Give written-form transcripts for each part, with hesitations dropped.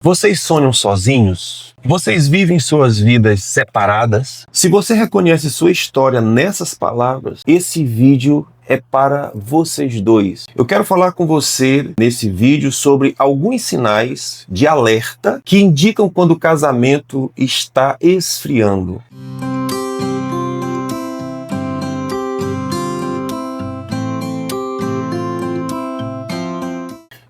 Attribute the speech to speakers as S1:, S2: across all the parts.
S1: Vocês sonham sozinhos? Vocês vivem suas vidas separadas? Se você reconhece sua história nessas palavras, esse vídeo é para vocês dois. Eu quero falar com você nesse vídeo sobre alguns sinais de alerta que indicam quando o casamento está esfriando.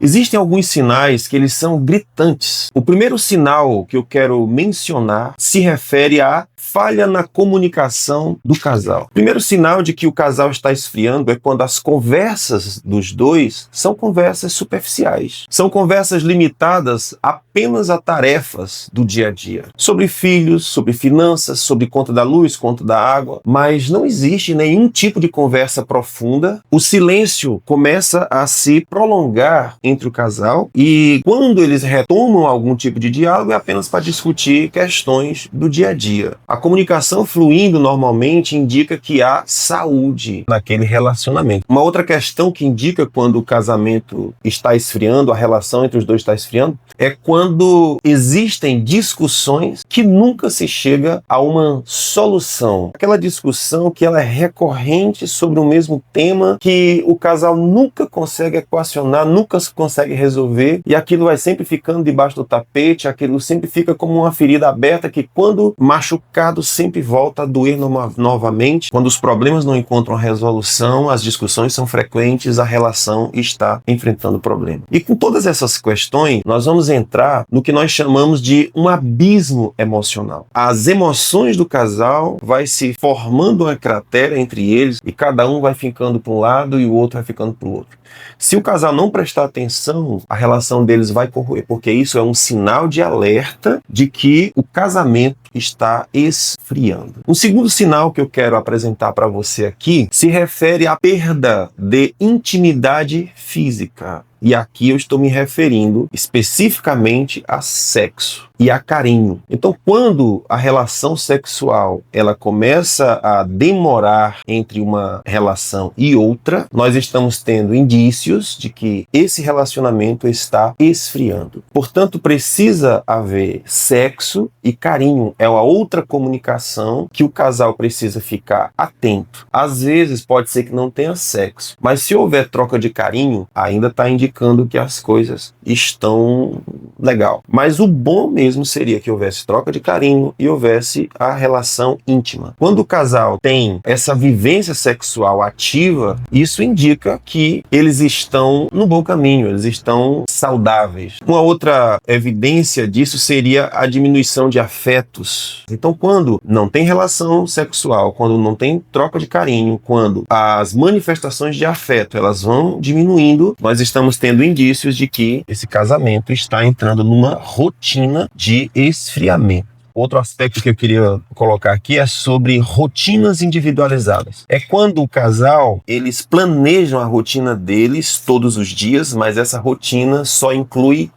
S1: Existem alguns sinais que eles são gritantes. O primeiro sinal que eu quero mencionar se refere à falha na comunicação do casal. O primeiro sinal de que o casal está esfriando é quando as conversas dos dois são conversas superficiais. São conversas limitadas apenas a tarefas do dia a dia. Sobre filhos, sobre finanças, sobre conta da luz, conta da água. Mas não existe nenhum tipo de conversa profunda. O silêncio começa a se prolongar entre o casal e quando eles retomam algum tipo de diálogo é apenas para discutir questões do dia a dia. A comunicação fluindo normalmente indica que há saúde naquele relacionamento. Uma outra questão que indica quando o casamento está esfriando, a relação entre os dois está esfriando, é quando existem discussões que nunca se chega a uma solução. Aquela discussão que ela é recorrente sobre o mesmo tema, que o casal nunca consegue equacionar, nunca consegue resolver, e aquilo vai sempre ficando debaixo do tapete, aquilo sempre fica como uma ferida aberta que quando machucado sempre volta a doer novamente. Quando os problemas não encontram resolução, as discussões são frequentes, a relação está enfrentando problema. E com todas essas questões, nós vamos entrar no que nós chamamos de um abismo emocional. As emoções do casal vai se formando uma cratera entre eles e cada um vai ficando para um lado e o outro vai ficando para o outro. Se o casal não prestar atenção, a relação deles vai corroer, porque isso é um sinal de alerta de que o casamento está esfriando. Um segundo sinal que eu quero apresentar para você aqui se refere à perda de intimidade física. E aqui eu estou me referindo especificamente a sexo e a carinho. Então, quando a relação sexual ela começa a demorar entre uma relação e outra, nós estamos tendo indícios de que esse relacionamento está esfriando. Portanto, precisa haver sexo e carinho. É uma outra comunicação que o casal precisa ficar atento. Às vezes pode ser que não tenha sexo, mas se houver troca de carinho, ainda está indicando que as coisas estão legal. Mas o bom mesmo seria que houvesse troca de carinho e houvesse a relação íntima. Quando o casal tem essa vivência sexual ativa, isso indica que eles estão no bom caminho, eles estão saudáveis. Uma outra evidência disso seria a diminuição de afetos. Então, quando não tem relação sexual, quando não tem troca de carinho, quando as manifestações de afeto elas vão diminuindo, nós estamos tendo indícios de que esse casamento está entrando numa rotina de esfriamento. Outro aspecto que eu queria colocar aqui é sobre rotinas individualizadas. É quando o casal, eles planejam a rotina deles todos os dias, mas essa rotina só inclui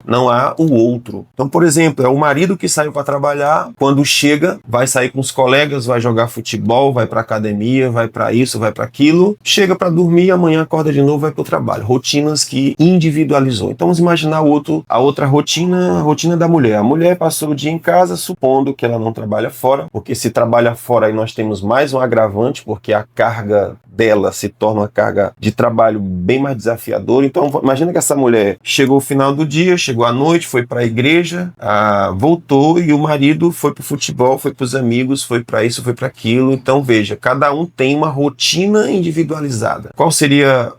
S1: não há o outro. Então, por exemplo, é o marido que saiu para trabalhar, quando chega, vai sair com os colegas, vai jogar futebol, vai para academia, vai para isso, vai para aquilo, chega para dormir, amanhã acorda de novo, vai para o trabalho. Rotinas que individualizou. Então, vamos imaginar a outra rotina, a rotina da mulher. A mulher passou o dia em casa, supondo que ela não trabalha fora, porque se trabalha fora aí nós temos mais um agravante, porque a carga dela se torna uma carga de trabalho bem mais desafiadora. Então, imagina que essa mulher chegou ao final do dia, chegou à noite, foi para a igreja, voltou e o marido foi para o futebol, foi para os amigos, foi para isso, foi para aquilo. Então, veja, cada um tem uma rotina individualizada. Qual seria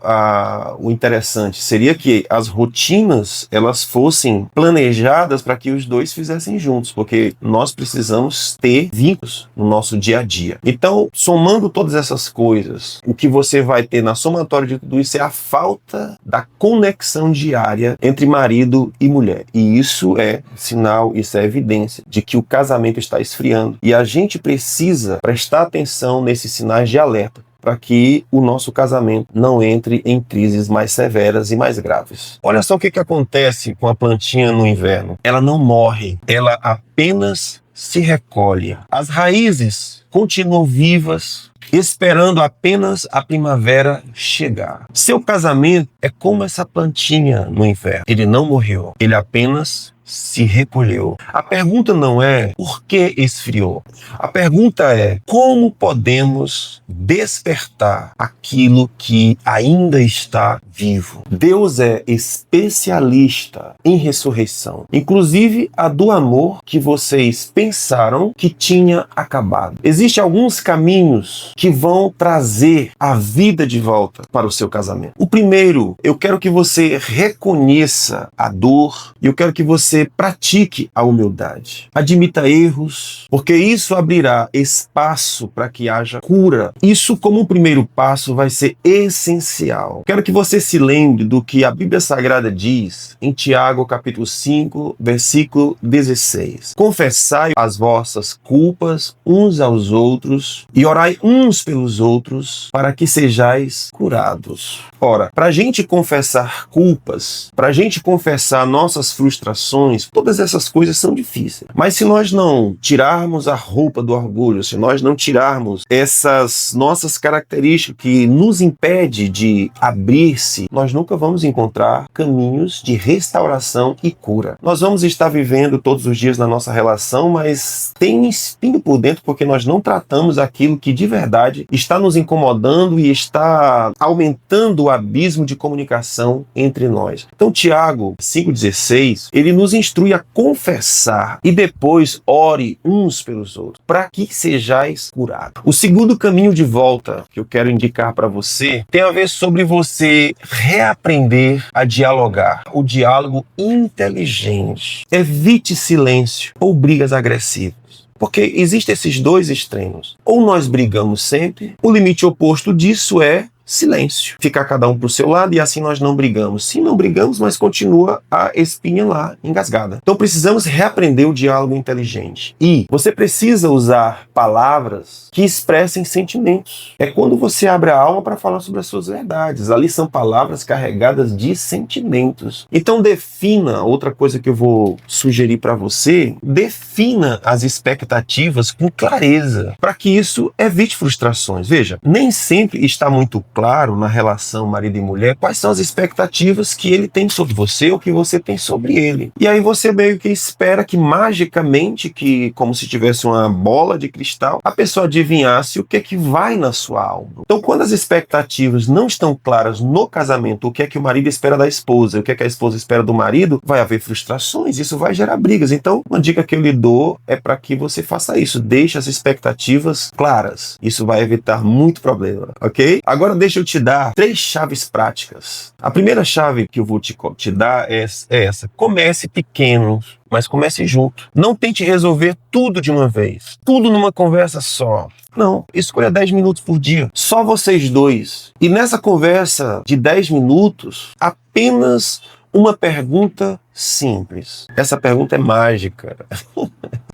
S1: o interessante? Seria que as rotinas, elas fossem planejadas para que os dois fizessem juntos, porque nós precisamos ter vínculos no nosso dia a dia. Então, somando todas essas coisas, o que você vai ter na somatória de tudo isso é a falta da conexão diária entre marido e mulher. E isso é sinal, isso é evidência de que o casamento está esfriando. E a gente precisa prestar atenção nesses sinais de alerta para que o nosso casamento não entre em crises mais severas e mais graves. Olha só o que acontece com a plantinha no inverno. Ela não morre, ela apenas se recolhe. As raízes continuam vivas, esperando apenas a primavera chegar. Seu casamento é como essa plantinha no inverno. Ele não morreu, ele apenas se recolheu. A pergunta não é por que esfriou. A pergunta é como podemos despertar aquilo que ainda está vivo. Deus é especialista em ressurreição, inclusive a do amor que vocês pensaram que tinha acabado. Existem alguns caminhos que vão trazer a vida de volta para o seu casamento. O primeiro, eu quero que você reconheça a dor e eu quero que você pratique a humildade. Admita erros, porque isso abrirá espaço para que haja cura. Isso, como um primeiro passo, vai ser essencial. Quero que você se lembre do que a Bíblia Sagrada diz em Tiago, capítulo 5, versículo 16. Confessai as vossas culpas uns aos outros e orai uns pelos outros para que sejais curados. Ora, para a gente confessar culpas, para a gente confessar nossas frustrações, todas essas coisas são difíceis. Mas se nós não tirarmos a roupa do orgulho, se nós não tirarmos essas nossas características que nos impede de abrir-se, nós nunca vamos encontrar caminhos de restauração e cura. Nós vamos estar vivendo todos os dias na nossa relação, mas tem espinho por dentro porque nós não tratamos aquilo que de verdade está nos incomodando e está aumentando o abismo de comunicação entre nós. Então, Tiago 5,16, ele nos instrui a confessar e depois ore uns pelos outros, para que sejais curados. O segundo caminho de volta que eu quero indicar para você tem a ver sobre você reaprender a dialogar. O diálogo inteligente. Evite silêncio ou brigas agressivas. Porque existem esses dois extremos. Ou nós brigamos sempre, o limite oposto disso é silêncio. Ficar cada um pro seu lado e assim nós não brigamos. Sim, não brigamos, mas continua a espinha lá engasgada. Então precisamos reaprender o diálogo inteligente. E você precisa usar palavras que expressem sentimentos. É quando você abre a alma para falar sobre as suas verdades. Ali são palavras carregadas de sentimentos. Então defina, outra coisa que eu vou sugerir para você, defina as expectativas com clareza, para que isso evite frustrações. Veja, nem sempre está muito claro na relação marido e mulher quais são as expectativas que ele tem sobre você ou que você tem sobre ele. E aí você meio que espera que magicamente, que como se tivesse uma bola de cristal, a pessoa adivinhasse o que é que vai na sua alma. Então, quando as expectativas não estão claras no casamento, o que é que o marido espera da esposa, o que é que a esposa espera do marido, vai haver frustrações, isso vai gerar brigas. Então, uma dica que eu lhe dou é para que você faça isso. Deixe as expectativas claras. Isso vai evitar muito problema, ok? Agora deixa eu te dar 3 chaves práticas. A primeira chave que eu vou te dar é essa. Comece pequeno, mas comece junto. Não tente resolver tudo de uma vez. Tudo numa conversa só. Não, escolha 10 minutos por dia. Só vocês dois. E nessa conversa de 10 minutos, apenas uma pergunta simples. Essa pergunta é mágica.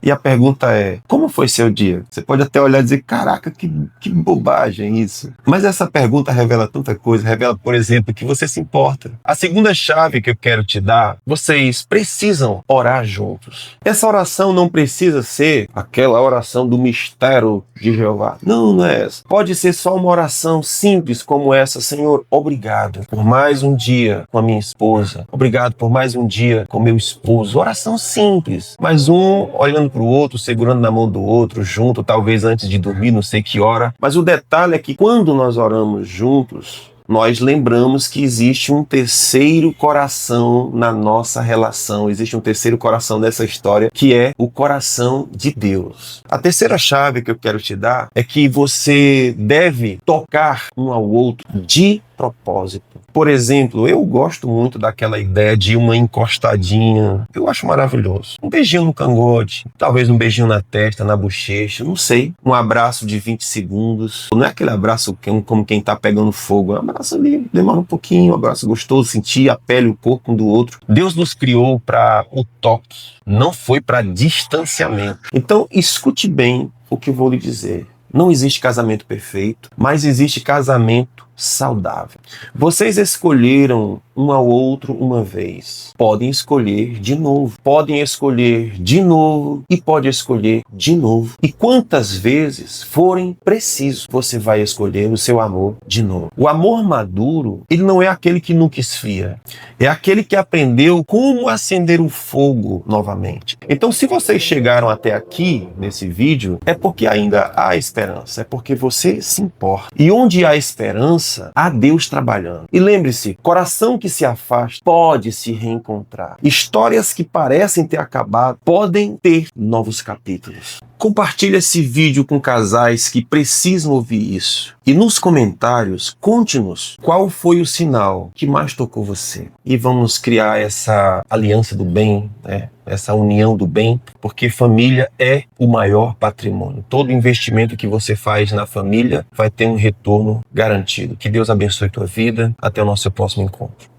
S1: E a pergunta é: como foi seu dia? Você pode até olhar e dizer: caraca, que bobagem isso. Mas essa pergunta revela tanta coisa. Revela, por exemplo, que você se importa. A segunda chave que eu quero te dar: vocês precisam orar juntos. Essa oração não precisa ser aquela oração do mistério de Jeová. Não, não é essa. Pode ser só uma oração simples como essa: Senhor, obrigado por mais um dia com a minha esposa. Obrigado por mais um dia com meu esposo. Oração simples, mas um olhando para o outro, segurando na mão do outro, junto, talvez antes de dormir, não sei que hora. Mas o detalhe é que quando nós oramos juntos, nós lembramos que existe um terceiro coração na nossa relação. Existe um terceiro coração nessa história, que é o coração de Deus. A terceira chave que eu quero te dar é que você deve tocar um ao outro de propósito. Por exemplo, eu gosto muito daquela ideia de uma encostadinha. Eu acho maravilhoso. Um beijinho no cangote, talvez um beijinho na testa, na bochecha, não sei. Um abraço de 20 segundos. Não é aquele abraço como quem tá pegando fogo. É um abraço ali, demora um pouquinho, um abraço gostoso, sentir a pele, o corpo um do outro. Deus nos criou para o toque, não foi para distanciamento. Então, escute bem o que eu vou lhe dizer. Não existe casamento perfeito, mas existe casamento saudável. Vocês escolheram um ao outro uma vez. Podem escolher de novo. Podem escolher de novo e pode escolher de novo. E quantas vezes forem preciso, você vai escolher o seu amor de novo. O amor maduro, ele não é aquele que nunca esfria. É aquele que aprendeu como acender o fogo novamente. Então, se vocês chegaram até aqui nesse vídeo, é porque ainda há esperança. É porque você se importa. E onde há esperança, há Deus trabalhando. E lembre-se, coração que se afasta pode se reencontrar. Histórias que parecem ter acabado podem ter novos capítulos. Compartilhe esse vídeo com casais que precisam ouvir isso. E nos comentários, conte-nos qual foi o sinal que mais tocou você. E vamos criar essa aliança do bem, né? Essa união do bem, porque família é o maior patrimônio. Todo investimento que você faz na família vai ter um retorno garantido. Que Deus abençoe a tua vida. Até o nosso próximo encontro.